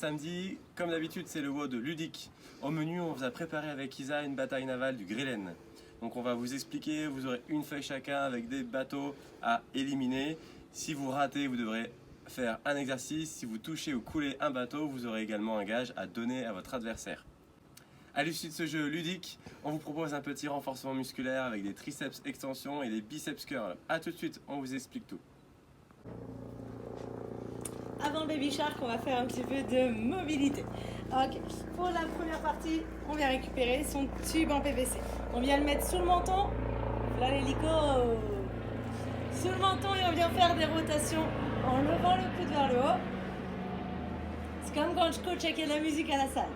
samedi, comme d'habitude, c'est le WOD ludique. Au menu, on vous a préparé avec Isa une bataille navale du Grillen. Donc on va vous expliquer, vous aurez une feuille chacun avec des bateaux à éliminer. Si vous ratez, vous devrez faire un exercice. Si vous touchez ou coulez un bateau, vous aurez également un gage à donner à votre adversaire. À l'issue de ce jeu ludique, on vous propose un petit renforcement musculaire avec des triceps extensions et des biceps curls. A tout de suite, on vous explique tout. Avant le Baby Shark, on va faire un petit peu de mobilité. Ok, pour la première partie, on vient récupérer son tube en PVC. On vient le mettre sous le menton, là l'hélico, sous le menton, et on vient faire des rotations en levant le coude vers le haut. C'est comme quand je coach avec de la musique à la salle.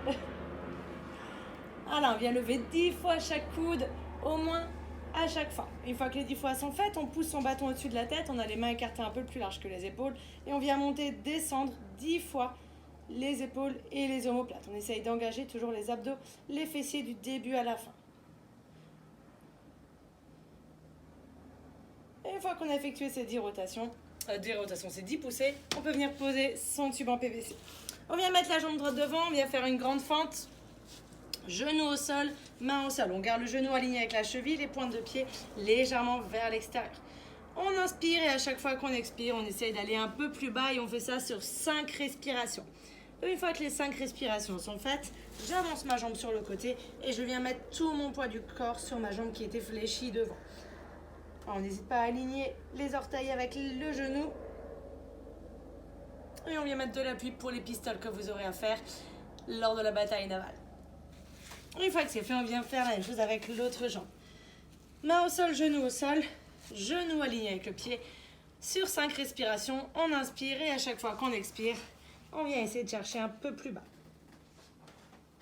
Alors, on vient lever 10 fois chaque coude, au moins à chaque fois. Une fois que les 10 fois sont faites, on pousse son bâton au-dessus de la tête, on a les mains écartées un peu plus larges que les épaules, et on vient monter, descendre 10 fois les épaules et les omoplates. On essaye d'engager toujours les abdos, les fessiers du début à la fin. Et une fois qu'on a effectué ces 10 rotations, ces 10 poussées, on peut venir poser son tube en PVC. On vient mettre la jambe droite devant, on vient faire une grande fente. Genou au sol, main au sol. On garde le genou aligné avec la cheville, les pointes de pied légèrement vers l'extérieur. On inspire et à chaque fois qu'on expire, on essaye d'aller un peu plus bas et on fait ça sur 5 respirations. Une fois que les 5 respirations sont faites, j'avance ma jambe sur le côté et je viens mettre tout mon poids du corps sur ma jambe qui était fléchie devant. Alors, on n'hésite pas à aligner les orteils avec le genou. Et on vient mettre de l'appui pour les pistoles que vous aurez à faire lors de la bataille navale. Une fois que c'est fait, on vient faire la même chose avec l'autre jambe. Main au sol, genou aligné avec le pied. Sur 5 respirations, on inspire et à chaque fois qu'on expire, on vient essayer de chercher un peu plus bas.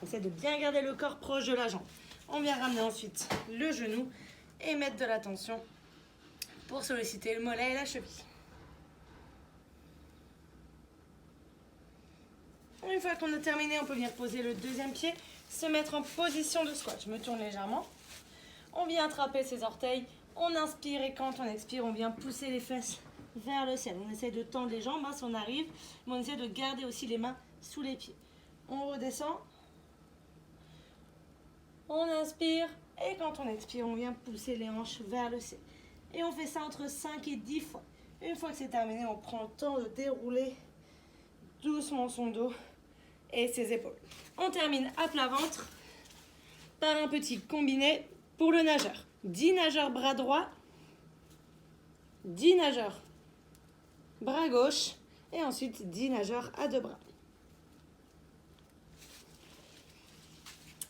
On essaie de bien garder le corps proche de la jambe. On vient ramener ensuite le genou et mettre de la tension pour solliciter le mollet et la cheville. Une fois qu'on a terminé, on peut venir poser le deuxième pied, se mettre en position de squat. Je me tourne légèrement. On vient attraper ses orteils. On inspire et quand on expire, on vient pousser les fesses vers le ciel. On essaie de tendre les jambes si on arrive, mais on essaie de garder aussi les mains sous les pieds. On redescend. On inspire et quand on expire, on vient pousser les hanches vers le ciel. Et on fait ça entre 5 et 10 fois. Une fois que c'est terminé, on prend le temps de dérouler doucement son dos et ses épaules. On termine à plat ventre par un petit combiné pour le nageur. 10 nageurs bras droit, 10 nageurs bras gauche et ensuite 10 nageurs à deux bras.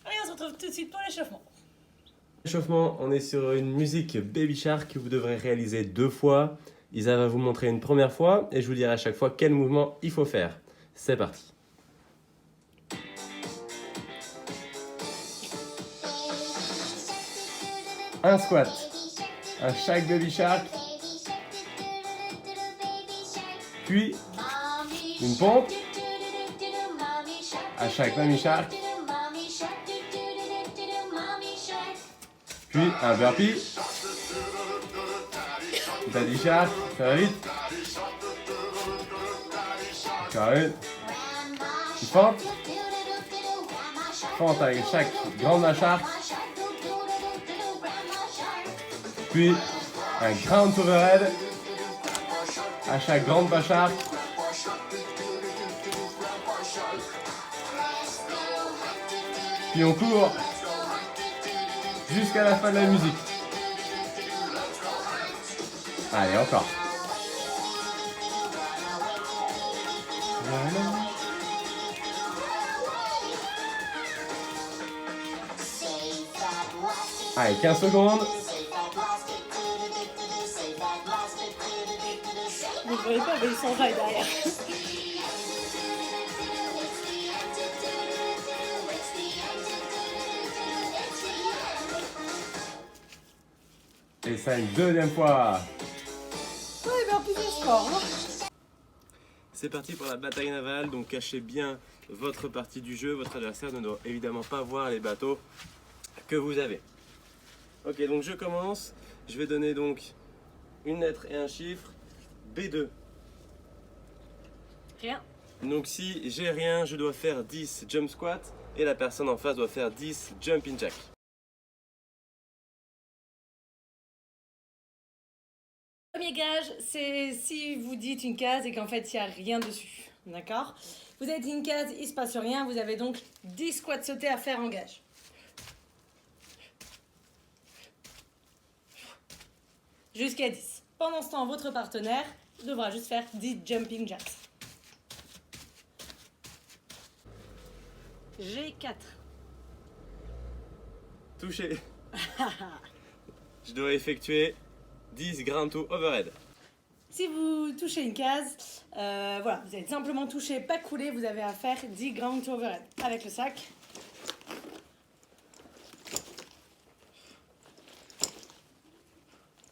Et on se retrouve tout de suite pour l'échauffement. L'échauffement, on est sur une musique Baby Shark que vous devrez réaliser 2 fois. Isa va vous montrer une première fois et je vous dirai à chaque fois quel mouvement il faut faire. C'est parti. Un squat à chaque Baby Shark, puis une pompe à chaque Mommy Shark, puis un burpee, Daddy Shark, ça va vite, encore une fente, fente avec chaque grande Shark, puis un ground overhead à chaque grande Shark, puis on court jusqu'à la fin de la musique. Allez, encore. Allez, 15 secondes. Vous ne voyez pas, mais il s'enjaille derrière. Et ça une deuxième fois. Oui, bien plus de sport. Hein. C'est parti pour la bataille navale, donc cachez bien votre partie du jeu. Votre adversaire ne doit évidemment pas voir les bateaux que vous avez. Ok, donc je commence. Je vais donner donc une lettre et un chiffre. B2. Rien. Donc si j'ai rien, je dois faire 10 jump squats et la personne en face doit faire 10 jumping jack. Premier gage, c'est si vous dites une case et qu'en fait il n'y a rien dessus. D'accord? Vous êtes une case, il ne se passe rien, vous avez donc 10 squats sautés à faire en gage. Jusqu'à 10. Pendant ce temps, votre partenaire devra juste faire 10 jumping jacks. J'ai 4. Touché. Je dois effectuer 10 ground to overhead. Si vous touchez une case, voilà, vous allez simplement toucher, pas couler, vous avez à faire 10 ground to overhead avec le sac.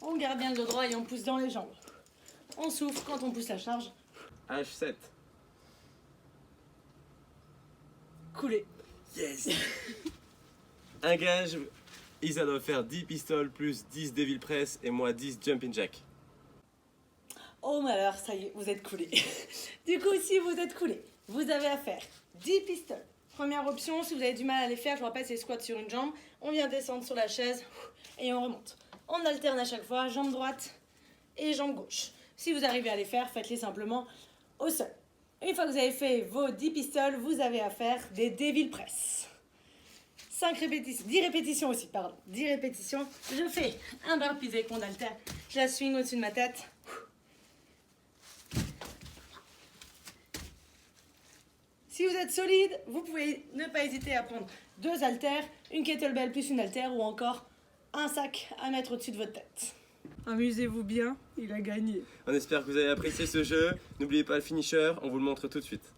On garde bien le dos droit et on pousse dans les jambes. On souffle quand on pousse la charge. H7. Couler. Yes. Un gage, Isa doit faire 10 pistoles plus 10 devil press et moi 10 jumping jack. Oh malheur, ça y est, vous êtes coulé. Du coup, si vous êtes coulé, vous avez à faire 10 pistoles. Première option, si vous avez du mal à les faire, je vous rappelle, c'est squat sur une jambe. On vient descendre sur la chaise et on remonte. On alterne à chaque fois, jambe droite et jambe gauche. Si vous arrivez à les faire, faites-les simplement au sol. Une fois que vous avez fait vos 10 pistoles, vous avez à faire des devil press. 5 répétitions, 10 répétitions aussi, pardon. 10 répétitions. Je fais un burpee avec mon haltère. Je la swing au-dessus de ma tête. Si vous êtes solide, vous pouvez ne pas hésiter à prendre 2 haltères, une kettlebell plus une haltère ou encore un sac à mettre au-dessus de votre tête. Amusez-vous bien, il a gagné. On espère que vous avez apprécié ce jeu. N'oubliez pas le finisher, on vous le montre tout de suite.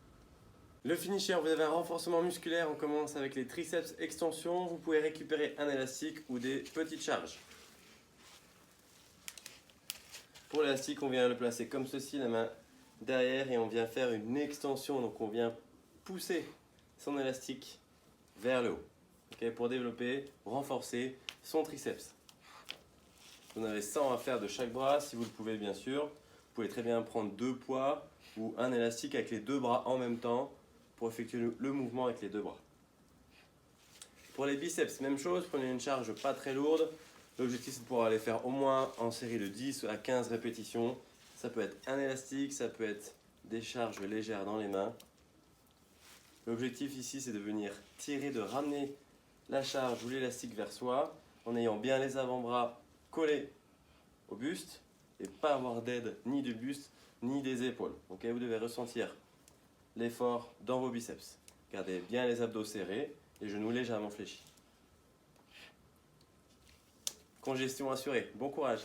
Le finisher, vous avez un renforcement musculaire. On commence avec les triceps extension. Vous pouvez récupérer un élastique ou des petites charges. Pour l'élastique, on vient le placer comme ceci, la main derrière, et on vient faire une extension. Donc on vient pousser son élastique vers le haut, okay, pour développer, renforcer son triceps. Vous en avez 100 à faire de chaque bras, si vous le pouvez bien sûr. Vous pouvez très bien prendre 2 poids ou un élastique avec les 2 bras en même temps pour effectuer le mouvement avec les 2 bras. Pour les biceps, même chose, prenez une charge pas très lourde. L'objectif c'est de pouvoir les faire au moins en série de 10 à 15 répétitions. Ça peut être un élastique, ça peut être des charges légères dans les mains. L'objectif ici c'est de venir tirer, de ramener la charge ou l'élastique vers soi en ayant bien les avant-bras collés au buste et pas avoir d'aide ni du buste ni des épaules. Okay, vous devez ressentir l'effort dans vos biceps. Gardez bien les abdos serrés, les genoux légèrement fléchis. Congestion assurée. Bon courage!